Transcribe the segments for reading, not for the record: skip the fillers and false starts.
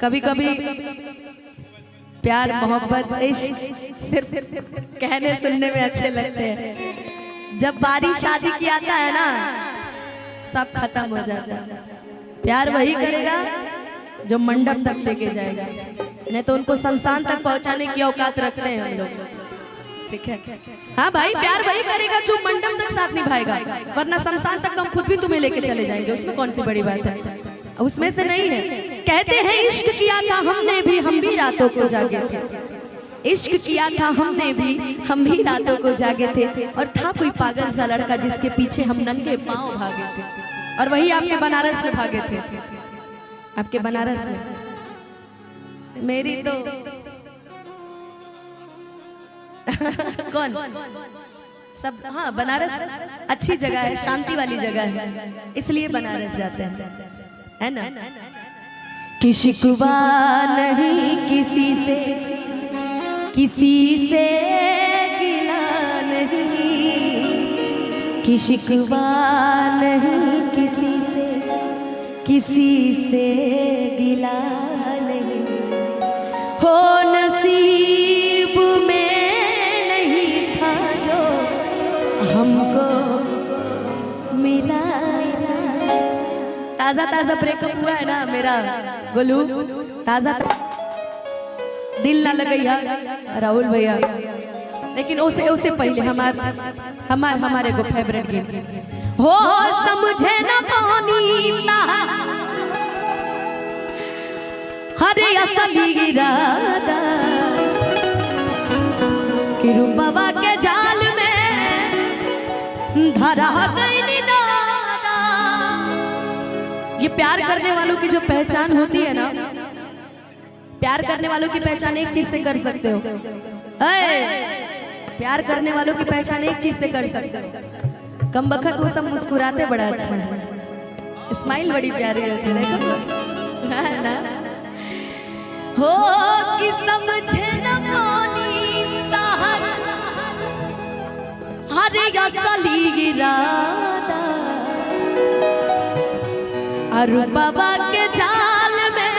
कभी कभी प्यार मोहब्बत इश्क सिर्फ कहने सुनने में अच्छे लगते हैं, जब बारी शादी की आता है ना सब खत्म हो जाता है। प्यार वही करेगा जो मंडप तक लेके जाएगा, नहीं तो उनको शमशान तक पहुंचाने की औकात रखते हैं हम लोग। ठीक है, हाँ भाई, प्यार वही करेगा जो मंडप तक साथ निभाएगा, वरना शमशान तक हम खुद भी तुम्हें लेके चले जाएंगे, उसमें कौन सी बड़ी बात है, उसमें से नहीं है। कहते हैं इश्क किया था हमने भी, हम भी रातों को जागे थे। इश्क किया था हमने भी, हम भी रातों को जागे थे। और था कोई पागल सा लड़का जिसके पीछे हम नंगे पांव भागे थे, और वही आपके बनारस में भागे थे। आपके बनारस में मेरी तो कौन सब, हाँ बनारस अच्छी जगह है, शांति वाली जगह है, इसलिए बनारस जाते हैं, है ना। कि शिकवा नहीं किसी से, किसी से गिला नहीं, कि शिकवा नहीं किसी से, किसी से गिला नहीं। हो नसीब में नहीं था जो हमको मिला। ताजा ताजा ब्रेकअप हुआ है ना मेरा गोलू, ताजा दिल ना लगैया राहुल भैया, लेकिन उसे पहले हमारे को फेवरेट गीत हो समझे न पानी हरे असली इरादा, कि रूपवा के जाल में धरा गई दादा। ये प्यार करने वालों की जो पहचान होती है ना, प्यार करने वालों की पहचान एक चीज से कर सकते हो, प्यार करने वालों की पहचान एक चीज से कर सकते हो, कम बखत वो सब मुस्कुराते बड़ा अच्छा है, स्माइल बड़ी प्यारी होती है ना। हो कि समझे न पानी हरे असली इरादा, और बाबा के जाल में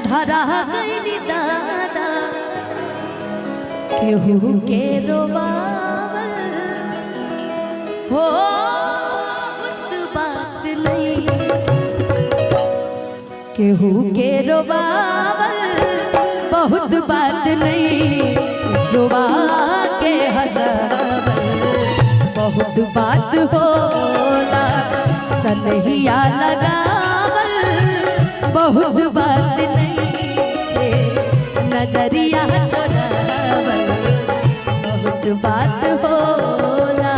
धरा गई दादा। केहू के रोवावल हो बात नहीं, केहू के रोवावल बहुत बात नहीं, रोवा के हंसावल बहुत बात होला, सनहिया लगावल बहुत बात नहीं, नजरिया चोरावल बहुत बात होला।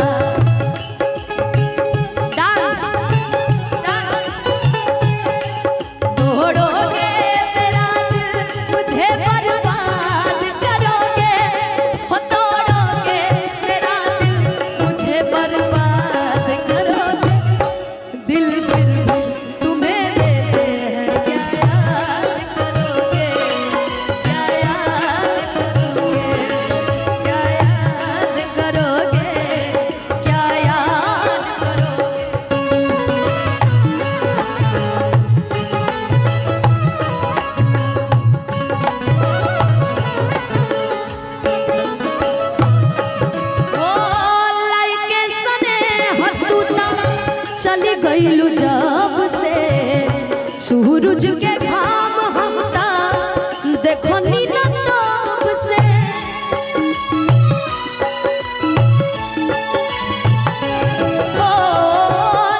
तोड़ोगे मेरा दिल मुझे बर्बाद करोगे, हो तोड़ोगे मेरा दिल मुझे बर्बाद करोगे। दिल तुम्हें देते हैं क्या याद करोगे, क्या याद करोगे, क्या याद करोगे, क्या याद करोगे। ओ लाइके सने हतू चली गईलू जब से, सूरज के घाम हमता देखो नीला तब से। ओ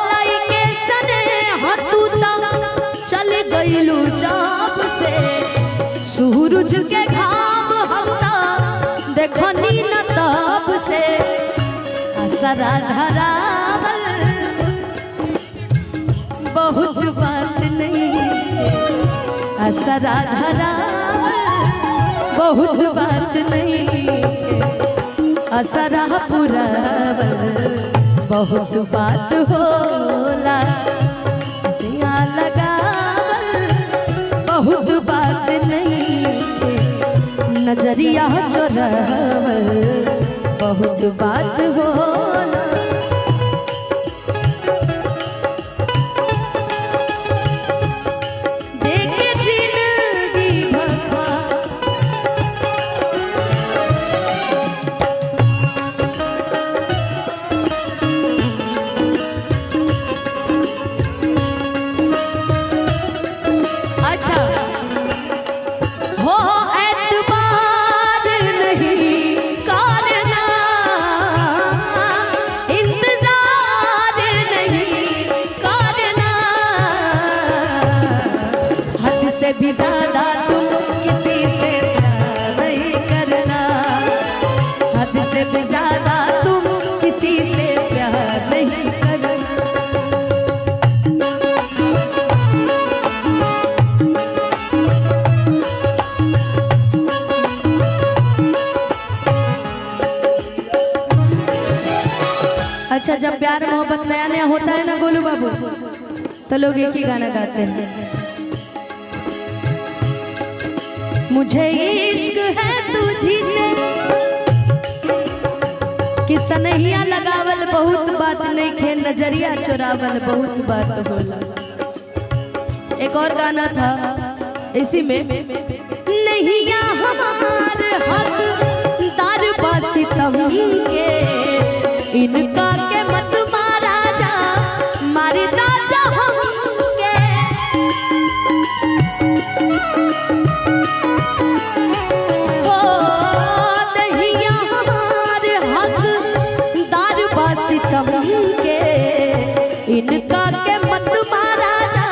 लाइके सने हतू चली गईलू जब से, सूरज के घाम हमता देखो नीला तब से। असरा धरावल बहुत बात नहीं, असरा धरावल बहुत बात नहीं, असरा पुरावल बहुत बात होला, दिया लगावल बहुत बात नहीं, नजरिया चोरावल बहुत बात होला। देखे से भी ज्यादा तुम किसी से प्यार नहीं करना, हद से भी ज्यादा तुम किसी से प्यार नहीं करना। अच्छा, जब प्यार मोहब्बत नया नया होता है ना गोलू बाबू, तो लोग एक ही गाना गाते हैं, मुझे इश्क है तुझी से कि सनहिया लगावल बहुत बात नहीं खे, नजरिया चुरावल बहुत बात होला। एक और गाना था इसी में, नहिया हमार हक दार बासी तम के, इनका के मत मारा जा मारदा जा हमके। ओ नहिया हमार हक दार बासी तम के, इनका के मत मारा जा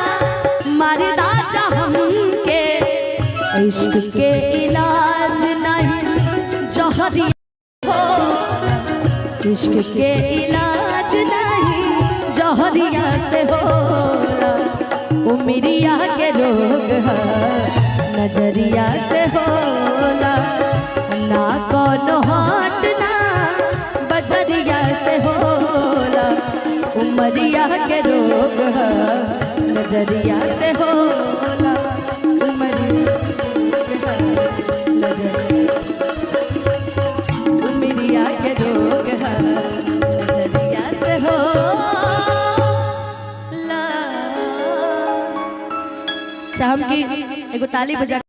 मारदा जा हमके। इश्क के इलाज नहीं जहरिया हो, इश्क के इलाज नहीं जहरिया से होला, उमरिया के रोग नजरिया से होला, ना कोनो हाट ना बजरिया से होला, उमरिया के रोग नजरिया से होला, उमरिया के रोग नजरिया से होला। चाहम की एगो ताली बजा